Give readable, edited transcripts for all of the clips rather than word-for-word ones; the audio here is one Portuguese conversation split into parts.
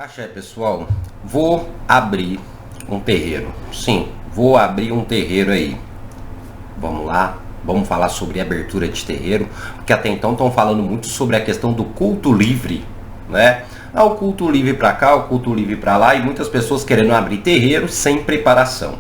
Axé, pessoal, vou abrir um terreiro. Sim, vou abrir um terreiro aí. Vamos lá, vamos falar sobre abertura de terreiro, porque até então estão falando muito sobre a questão do culto livre, né? O culto livre para cá, o culto livre para lá, e muitas pessoas querendo abrir terreiro sem preparação.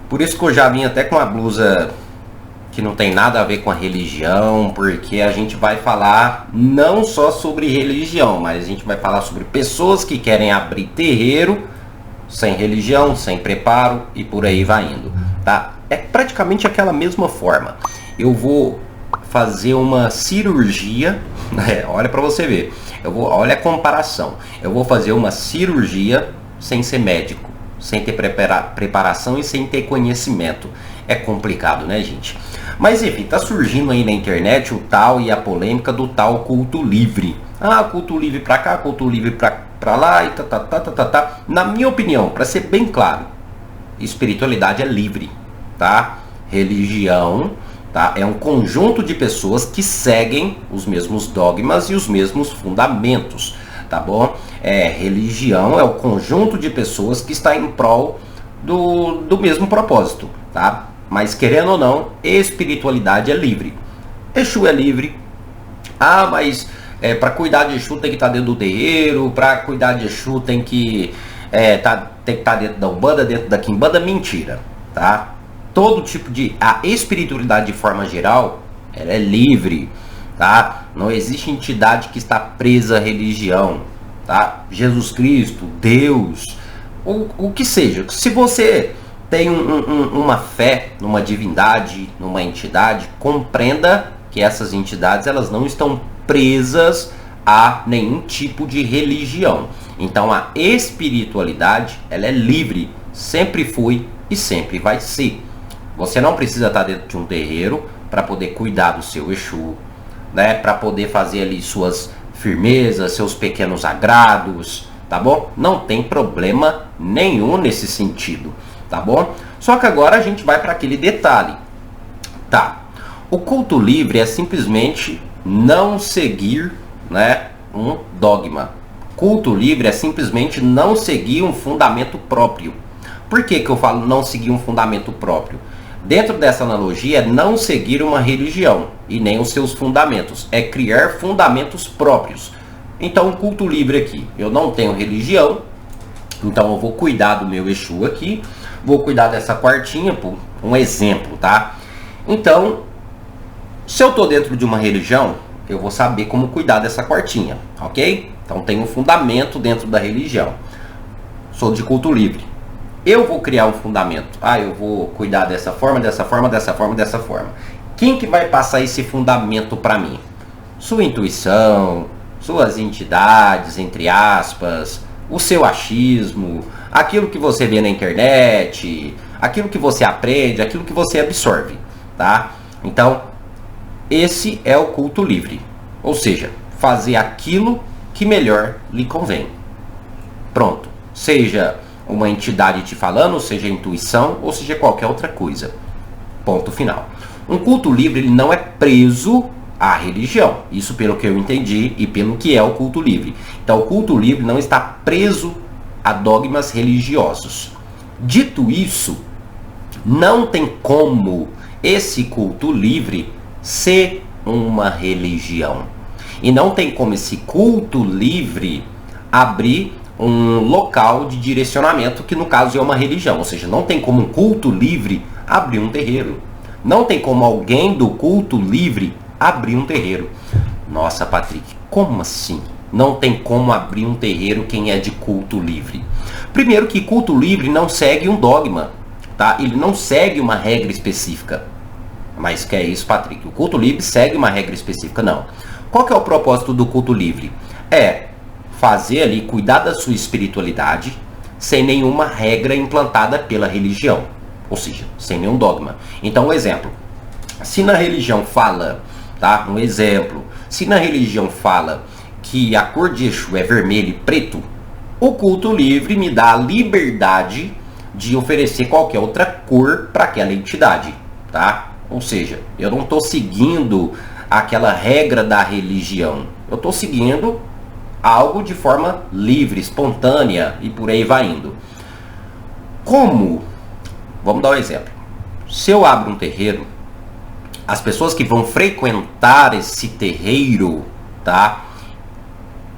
Por isso que eu já vim até com uma blusa que não tem nada a ver com a religião, porque a gente vai falar não só sobre religião, mas a gente vai falar sobre pessoas que querem abrir terreiro sem religião, sem preparo e por aí vai indo, tá? É praticamente aquela mesma forma. Eu vou fazer uma cirurgia, né? Olha para você ver. Olha a comparação. Eu vou fazer uma cirurgia sem ser médico, sem ter preparação e sem ter conhecimento. É complicado, né, gente? Mas enfim, tá surgindo aí na internet o tal e a polêmica do tal culto livre. Culto livre pra cá, culto livre pra lá e tá. Na minha opinião, para ser bem claro, espiritualidade é livre, tá? Religião, tá? É um conjunto de pessoas que seguem os mesmos dogmas e os mesmos fundamentos, tá bom? Religião é o conjunto de pessoas que está em prol do mesmo propósito, tá? Mas querendo ou não, espiritualidade é livre. Exu é livre. Mas para cuidar de Exu tem que estar dentro do terreiro. Para cuidar de Exu tem que estar dentro da Umbanda, dentro da Quimbanda. Mentira, tá? Todo tipo de... A espiritualidade de forma geral, ela é livre, tá? Não existe entidade que está presa à religião, tá? Jesus Cristo, Deus, o que seja. Se você tem uma fé numa divindade, numa entidade, compreenda que essas entidades elas não estão presas a nenhum tipo de religião. Então a espiritualidade ela é livre, sempre foi e sempre vai ser. Você não precisa estar dentro de um terreiro para poder cuidar do seu Exu, né? Para poder fazer ali suas firmezas, seus pequenos agrados, tá bom? Não tem problema nenhum nesse sentido. Tá bom? Só que agora a gente vai para aquele detalhe. Tá. O culto livre é simplesmente não seguir, né, um dogma. Culto livre é simplesmente não seguir um fundamento próprio. Por que eu falo não seguir um fundamento próprio? Dentro dessa analogia é não seguir uma religião e nem os seus fundamentos. É criar fundamentos próprios. Então o culto livre aqui, eu não tenho religião, então eu vou cuidar do meu Exu aqui. Vou cuidar dessa quartinha, por um exemplo, tá? Então, se eu estou dentro de uma religião, eu vou saber como cuidar dessa quartinha, ok? Então tem um fundamento dentro da religião. Sou de culto livre. Eu vou criar um fundamento. Eu vou cuidar dessa forma, dessa forma, dessa forma, dessa forma. Quem que vai passar esse fundamento para mim? Sua intuição, suas entidades, entre aspas, o seu achismo, aquilo que você vê na internet, aquilo que você aprende, aquilo que você absorve, tá? Então, esse é o culto livre. Ou seja, fazer aquilo que melhor lhe convém. Pronto. Seja uma entidade te falando, seja intuição, ou seja qualquer outra coisa. Ponto final. Um culto livre ele não é preso à religião. Isso pelo que eu entendi e pelo que é o culto livre. Então, o culto livre não está preso a dogmas religiosos. Dito isso, não tem como esse culto livre ser uma religião. E não tem como esse culto livre abrir um local de direcionamento, que no caso é uma religião. Ou seja, não tem como um culto livre abrir um terreiro. Não tem como alguém do culto livre abrir um terreiro. Nossa, Patrick, como assim? Não tem como abrir um terreiro quem é de culto livre. Primeiro que culto livre não segue um dogma, tá? Ele não segue uma regra específica. Mas que é isso, Patrick? O culto livre segue uma regra específica? Não. Qual que é o propósito do culto livre? É fazer ali, cuidar da sua espiritualidade sem nenhuma regra implantada pela religião. Ou seja, sem nenhum dogma. Então, um exemplo. Se na religião fala, tá? Um exemplo. Se na religião fala que a cor de Exu é vermelho e preto, o culto livre me dá a liberdade de oferecer qualquer outra cor para aquela entidade, tá? Ou seja, eu não estou seguindo aquela regra da religião. Eu estou seguindo algo de forma livre, espontânea e por aí vai indo. Como? Vamos dar um exemplo. Se eu abro um terreiro, as pessoas que vão frequentar esse terreiro, tá?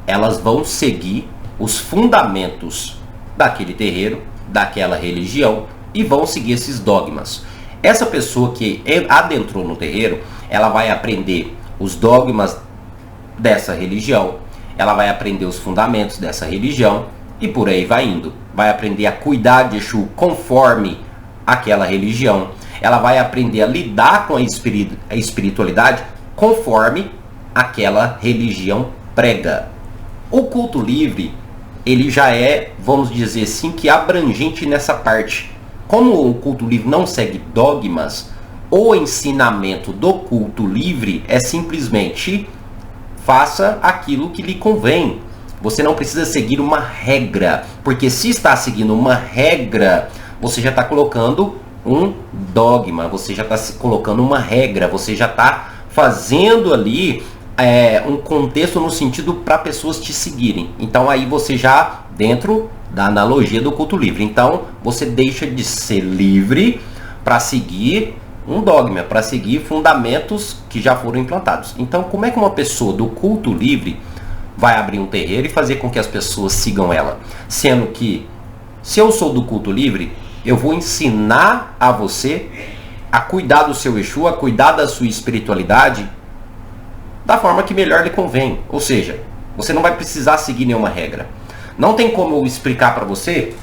Elas vão seguir os fundamentos daquele terreiro, daquela religião e vão seguir esses dogmas. Essa pessoa que adentrou no terreiro, ela vai aprender os dogmas dessa religião, ela vai aprender os fundamentos dessa religião e por aí vai indo. Vai aprender a cuidar de Exu conforme aquela religião. Ela vai aprender a lidar com a espiritualidade conforme aquela religião prega. O culto livre, ele já é, vamos dizer assim, que abrangente nessa parte. Como o culto livre não segue dogmas, o ensinamento do culto livre é simplesmente faça aquilo que lhe convém. Você não precisa seguir uma regra, porque se está seguindo uma regra, você já está colocando um dogma, você já está colocando uma regra, você já está fazendo ali um contexto no sentido para pessoas te seguirem. Então aí você já dentro da analogia do culto livre. Então você deixa de ser livre para seguir um dogma, para seguir fundamentos que já foram implantados. Então como é que uma pessoa do culto livre vai abrir um terreiro e fazer com que as pessoas sigam ela? Sendo que se eu sou do culto livre, eu vou ensinar a você a cuidar do seu Exu, a cuidar da sua espiritualidade da forma que melhor lhe convém. Ou seja, você não vai precisar seguir nenhuma regra. Não tem como eu explicar para você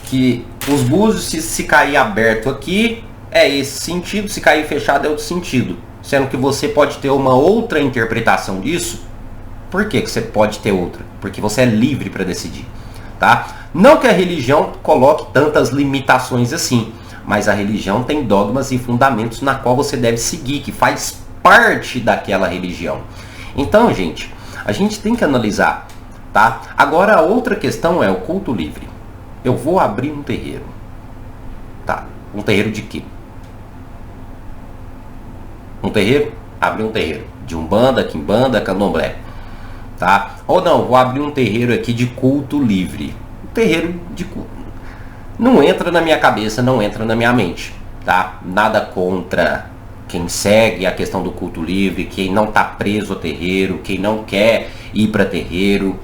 que os búzios, se cair aberto aqui, é esse sentido, se cair fechado é outro sentido. Sendo que você pode ter uma outra interpretação disso. Por que você pode ter outra? Porque você é livre para decidir. Tá? Não que a religião coloque tantas limitações assim, mas a religião tem dogmas e fundamentos na qual você deve seguir, que faz parte daquela religião. Então, gente, a gente tem que analisar, tá? Agora, a outra questão é o culto livre. Eu vou abrir um terreiro. Tá? Um terreiro de quê? Um terreiro? Abrir um terreiro de Umbanda, Quimbanda, Candomblé. Tá? Ou não, vou abrir um terreiro aqui de culto livre. Um terreiro de culto. Não entra na minha cabeça, não entra na minha mente. Tá? Nada contra quem segue a questão do culto livre, quem não está preso ao terreiro, quem não quer ir para terreiro.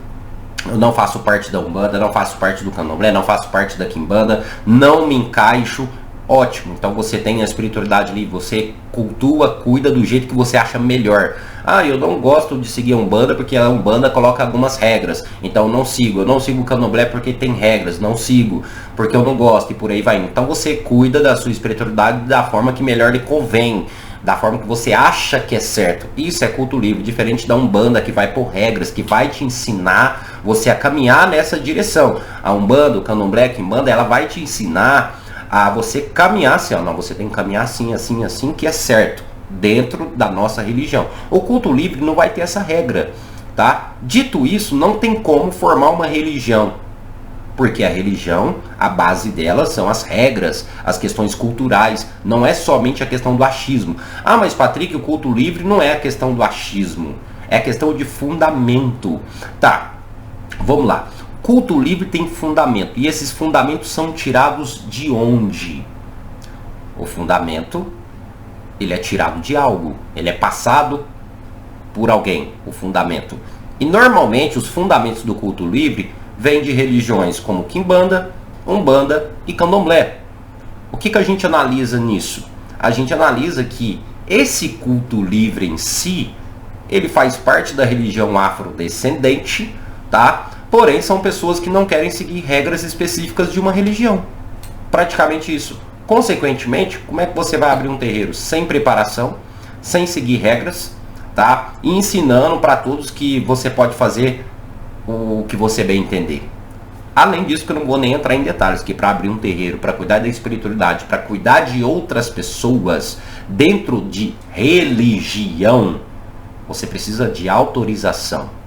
Eu não faço parte da Umbanda, não faço parte do Candomblé, não faço parte da Quimbanda, não me encaixo. Ótimo, então você tem a espiritualidade livre, você cultua, cuida do jeito que você acha melhor. Eu não gosto de seguir a Umbanda porque a Umbanda coloca algumas regras, então eu não sigo o Candomblé porque tem regras, não sigo porque eu não gosto e por aí vai. Então você cuida da sua espiritualidade da forma que melhor lhe convém, da forma que você acha que é certo. Isso é culto livre, diferente da Umbanda que vai por regras, que vai te ensinar você a caminhar nessa direção. A Umbanda, o Candomblé, a Quimbanda, ela vai te ensinar a você caminhar assim, não, você tem que caminhar assim, assim, assim, que é certo, dentro da nossa religião. O culto livre não vai ter essa regra, tá? Dito isso, não tem como formar uma religião, porque a religião, a base dela são as regras, as questões culturais, não é somente a questão do achismo. Mas Patrick, o culto livre não é a questão do achismo, é a questão de fundamento. Tá, vamos lá. Culto livre tem fundamento. E esses fundamentos são tirados de onde? O fundamento, ele é tirado de algo. Ele é passado por alguém, o fundamento. E normalmente os fundamentos do culto livre vêm de religiões como Quimbanda, Umbanda e Candomblé. O que a gente analisa nisso? A gente analisa que esse culto livre em si, ele faz parte da religião afrodescendente, tá? Porém, são pessoas que não querem seguir regras específicas de uma religião. Praticamente isso. Consequentemente, como é que você vai abrir um terreiro sem preparação, sem seguir regras, tá? E ensinando para todos que você pode fazer o que você bem entender. Além disso, que eu não vou nem entrar em detalhes, que para abrir um terreiro, para cuidar da espiritualidade, para cuidar de outras pessoas dentro de religião, você precisa de autorização.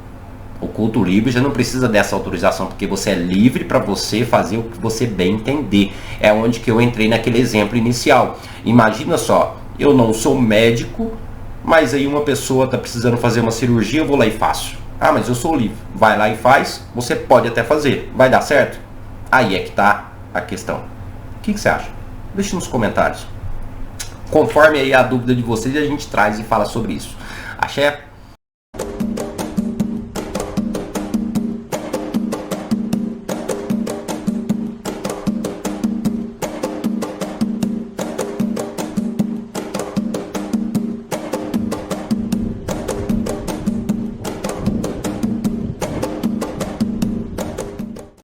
O culto livre já não precisa dessa autorização, porque você é livre para você fazer o que você bem entender. É onde que eu entrei naquele exemplo inicial. Imagina só, eu não sou médico, mas aí uma pessoa está precisando fazer uma cirurgia, eu vou lá e faço. Ah, mas eu sou livre. Vai lá e faz. Você pode até fazer. Vai dar certo? Aí é que tá a questão. O que você acha? Deixe nos comentários. Conforme aí a dúvida de vocês, a gente traz e fala sobre isso. Axé.